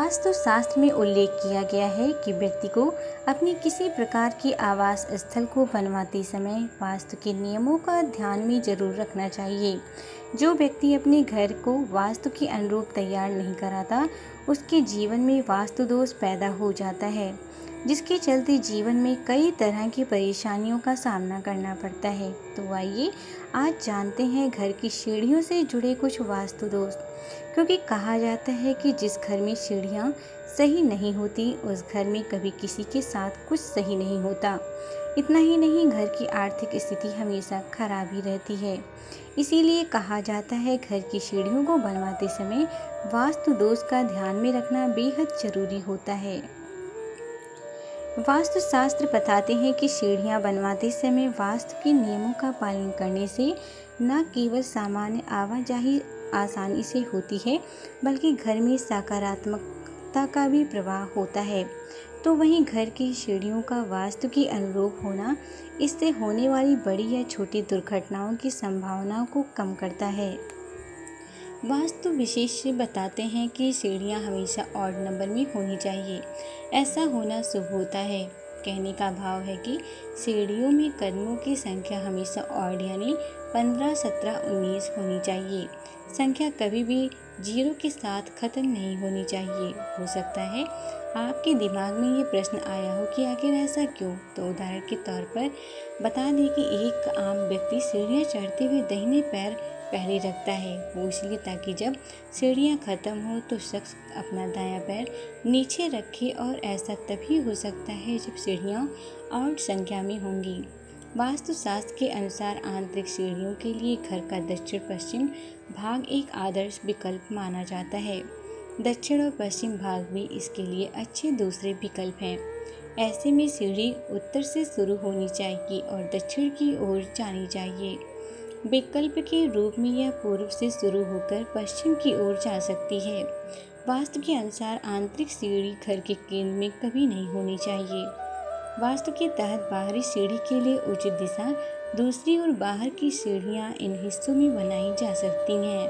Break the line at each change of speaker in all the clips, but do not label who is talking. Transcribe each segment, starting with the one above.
वास्तु शास्त्र में उल्लेख किया गया है कि व्यक्ति को अपनी किसी प्रकार की आवास स्थल को बनवाते समय वास्तु के नियमों का ध्यान में जरूर रखना चाहिए। जो व्यक्ति अपने घर को वास्तु के अनुरूप तैयार नहीं कराता, उसके जीवन में वास्तु दोष पैदा हो जाता है, जिसके चलते जीवन में कई तरह की परेशानियों का सामना करना पड़ता है। तो आइए आज जानते हैं घर की सीढ़ियों से जुड़े कुछ वास्तु दोष, क्योंकि कहा जाता है कि जिस घर में सीढ़ियाँ सही नहीं होती उस घर में कभी किसी के साथ कुछ सही नहीं होता। इतना ही नहीं, घर की आर्थिक स्थिति हमेशा खराब ही रहती है। इसीलिए कहा जाता है घर की सीढ़ियों को बनवाते समय वास्तु दोष का ध्यान में रखना बेहद जरूरी होता है। वास्तु शास्त्र बताते हैं कि सीढ़ियाँ बनवाते समय वास्तु के नियमों का पालन करने से न केवल सामान्य आवाजाही आसानी से होती है, बल्कि घर में सकारात्मकता का भी प्रवाह होता है। तो वहीं घर की सीढ़ियों का वास्तु के अनुरूप होना इससे होने वाली बड़ी या छोटी दुर्घटनाओं की संभावनाओं को कम करता है। वास्तु विशेषज्ञ बताते हैं कि सीढ़ियाँ हमेशा ऑड नंबर में होनी चाहिए। ऐसा होना शुभ होता है। कहने का भाव है कि सीढ़ियों में कदमों की संख्या हमेशा ऑड यानी 15, 17, 19 होनी चाहिए। संख्या कभी भी 0 के साथ खत्म नहीं होनी चाहिए। हो सकता है आपके दिमाग में ये प्रश्न आया हो कि आखिर ऐसा क्यों? तो उदाहरण के तौर पर बता दें कि एक आम व्यक्ति सीढ़ियाँ चढ़ते हुए दाहिने पैर पहले रखता है। वो इसलिए ताकि जब सीढ़ियाँ खत्म हो तो शख्स अपना दायां पैर नीचे रखे, और ऐसा तभी हो सकता है जब सीढ़ियाँ ऑड संख्या में होंगी। वास्तु शास्त्र के अनुसार आंतरिक सीढ़ियों के लिए घर का दक्षिण पश्चिम भाग एक आदर्श विकल्प माना जाता है। दक्षिण और पश्चिम भाग भी इसके लिए अच्छे दूसरे विकल्प हैं। ऐसे में सीढ़ी उत्तर से शुरू होनी चाहिए और दक्षिण की ओर जानी चाहिए। विकल्प के रूप में यह पूर्व से शुरू होकर पश्चिम की ओर जा सकती है। वास्तु के अनुसार आंतरिक सीढ़ी घर के केंद्र में कभी नहीं होनी चाहिए। वास्तु के तहत बाहरी सीढ़ी के लिए उचित दिशा दूसरी और बाहर की सीढ़ियां इन हिस्सों में बनाई जा सकती हैं।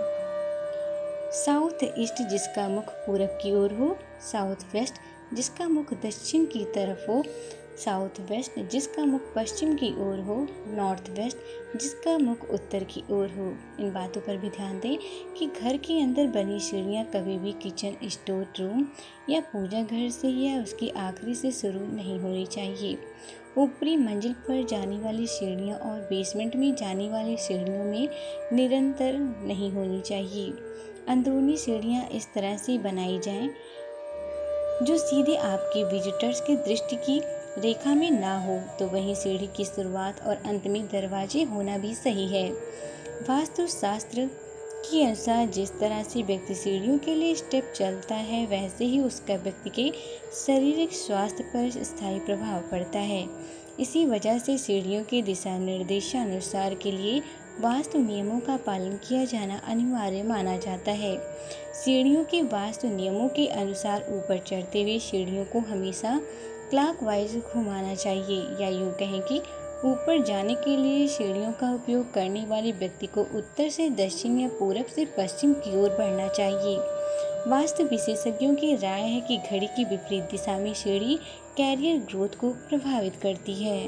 साउथ ईस्ट जिसका मुख पूरब की ओर हो, साउथ वेस्ट जिसका मुख दक्षिण की तरफ हो, साउथ वेस्ट जिसका मुख पश्चिम की ओर हो, नॉर्थ वेस्ट जिसका मुख उत्तर की ओर हो। इन बातों पर भी ध्यान दें कि घर के अंदर बनी सीढ़ियाँ कभी भी किचन, स्टोर रूम या पूजा घर से या उसकी आखिरी से शुरू नहीं होनी चाहिए। ऊपरी मंजिल पर जाने वाली सीढ़ियाँ और बेसमेंट में जाने वाली सीढ़ियों में निरंतर नहीं होनी चाहिए। अंदरूनी सीढ़ियाँ इस तरह से बनाई जाएं जो सीधे आपके विजिटर्स की दृष्टि की रेखा में ना हो, तो वहीं सीढ़ी की शुरुआत और अंत में दरवाजे होना भी सही है। वास्तु शास्त्र के अनुसार जिस तरह से व्यक्ति सीढ़ियों के लिए स्टेप चलता है, वैसे ही उसका व्यक्ति के शारीरिक स्वास्थ्य पर स्थायी प्रभाव पड़ता है। इसी वजह से सीढ़ियों के दिशा निर्देशानुसार के लिए वास्तु नियमों का पालन किया जाना अनिवार्य माना जाता है। सीढ़ियों के वास्तु नियमों के अनुसार ऊपर चढ़ते हुए सीढ़ियों को हमेशा क्लॉकवाइज घुमाना चाहिए, या यूँ कहें कि ऊपर जाने के लिए सीढ़ियों का उपयोग करने वाले व्यक्ति को उत्तर से दक्षिण या पूरब से पश्चिम की ओर बढ़ना चाहिए। वास्तु विशेषज्ञों की राय है कि घड़ी की विपरीत दिशा में सीढ़ी कैरियर ग्रोथ को प्रभावित करती है।